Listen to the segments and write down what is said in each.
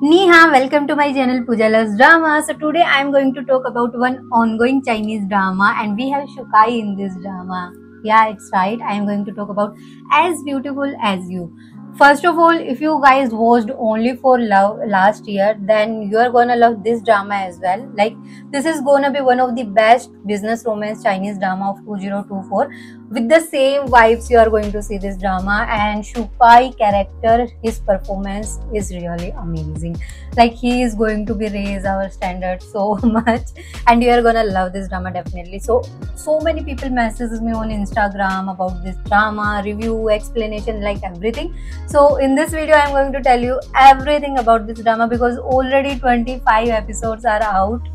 Neha, welcome to my channel Pooja Loves Drama. So today I am going to talk about one ongoing Chinese drama and we have Shukai in this drama. Yeah, it's right. I am going to talk about As Beautiful as You. First of all, if you guys watched only for love last year, then you are gonna love this drama as well. Like, this is gonna be one of the best business romance Chinese drama of 2024. With the same vibes, you are going to see this drama, and Shukai character, his performance is really amazing. Like, he is going to be raise our standards so much, and you are gonna love this drama definitely. So many people messages me on Instagram about this drama, review, explanation, like everything. So in this video, I'm going to tell you everything about this drama because already 25 episodes are out.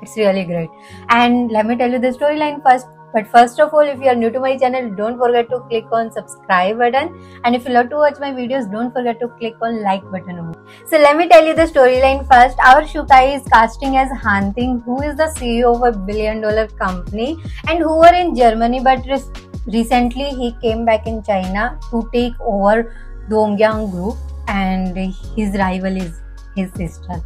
It's really great. And let me tell you the storyline first. But first of all, if you are new to my channel, don't forget to click on subscribe button. And if you love to watch my videos, don't forget to click on like button. So let me tell you the storyline first. Our Shukai is casting as Han Ting, who is the CEO of a billion-dollar company and who are in Germany, but recently he came back in China to take over Dongyang Group, and his rival is his sister.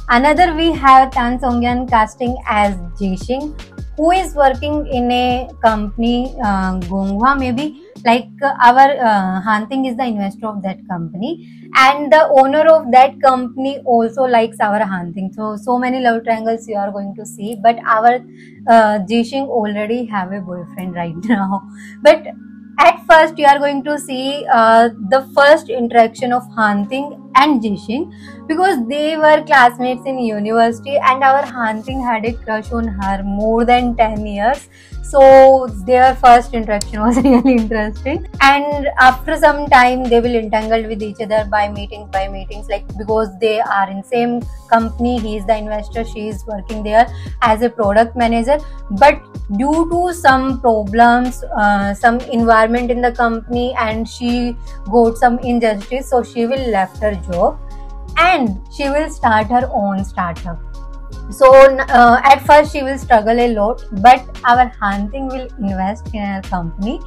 Another, we have Tan Songyan casting as Jishing, who is working in a company, Gonghua maybe. Like our Han Ting is the investor of that company, and the owner of that company also likes our Han Ting. So many love triangles you are going to see. But our Jishing already have a boyfriend right now. But at first, you are going to see the first interaction of Han Ting and Jishing, because they were classmates in university and our Han Ting had a crush on her more than 10 years. So their first interaction was really interesting, and after some time they will entangle with each other by meetings, like because they are in same company. He is the investor, she is working there as a product manager, but due to some problems, some environment in the company, and she got some injustice, so she will left her job and she will start her own startup. So at first she will struggle a lot, but our Han Ting will invest in her company.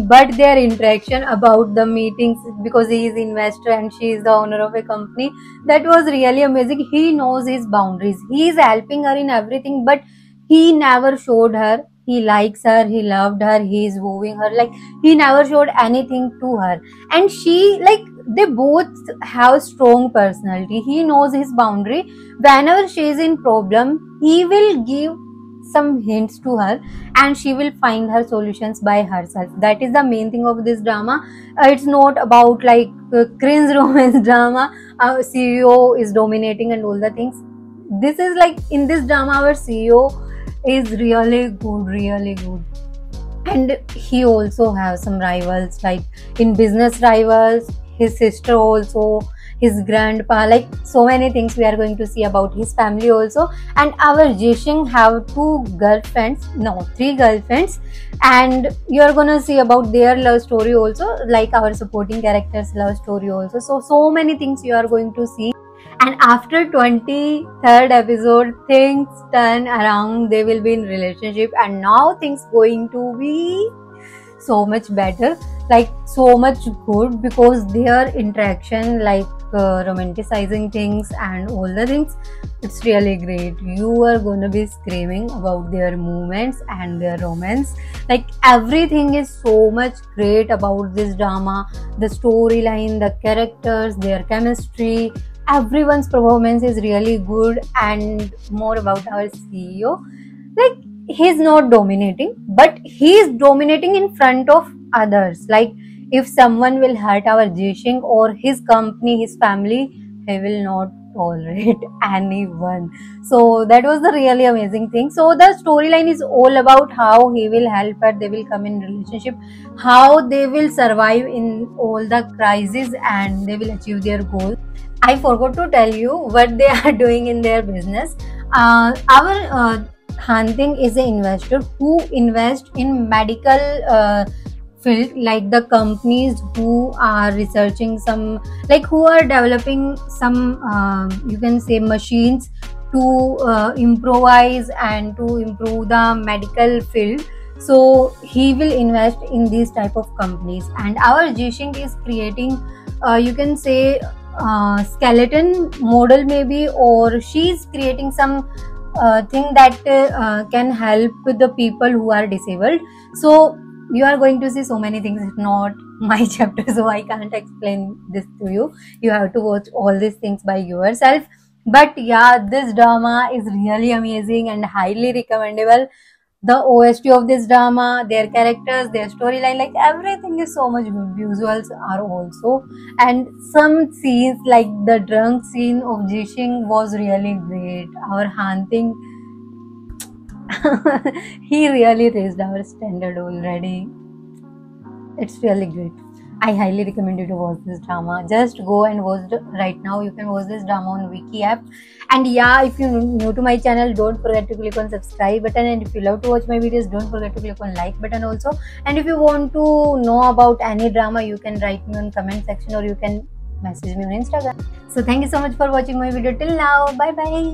But their interaction about the meetings, because he is investor and she is the owner of a company, that was really amazing. He knows his boundaries, he is helping her in everything, but he never showed her he likes her, he loved her, he is wooing her. Like, he never showed anything to her, and she, like, they both have strong personality. He knows his boundary. Whenever she is in problem, he will give some hints to her and she will find her solutions by herself. That is the main thing of this drama. It's not about like cringe romance drama, CEO is dominating and all the things. This is like, in this drama our CEO is really good, and he also has some rivals, like in business rivals, his sister also, his grandpa, like so many things we are going to see about his family also. And our Jishing have three girlfriends, and you are gonna see about their love story also, like our supporting characters love story also. So many things you are going to see. And after 23rd episode, things turn around. They will be in relationship, and now things going to be so much better, like so much good, because their interaction, like romanticizing things and all the things, it's really great. You are gonna be screaming about their movements and their romance. Like, everything is so much great about this drama. The storyline, the characters, their chemistry, everyone's performance is really good. And more about our CEO, like, he's not dominating, but he is dominating in front of others. Like, if someone will hurt our Jishing or his company, his family, he will not tolerate anyone. So that was the really amazing thing. So the storyline is all about how he will help her, they will come in relationship, how they will survive in all the crises, and they will achieve their goal. I forgot to tell you what they are doing in their business. Our Han Ting is an investor who invests in medical field, like the companies who are researching some, like who are developing some, you can say, machines to improvise and to improve the medical field. So he will invest in these type of companies. And our Jishing is creating, you can say, skeleton model maybe, or she's creating some thing that can help the people who are disabled. So you are going to see so many things. It's not my chapter, so I can't explain this to you. You have to watch all these things by yourself. But yeah, this drama is really amazing and highly recommendable. The OST of this drama, their characters, their storyline, like everything is so much good. Visuals are also, and some scenes like the drunk scene of Jishing was really great. Our Hanting, he really raised our standard already. It's really great. I highly recommend you to watch this drama. Just go and watch right now. You can watch this drama on Wiki app. And yeah, if you're new to my channel, don't forget to click on subscribe button. And if you love to watch my videos, don't forget to click on like button also. And if you want to know about any drama, you can write me on comment section, or you can message me on Instagram. So thank you so much for watching my video till now. Bye bye.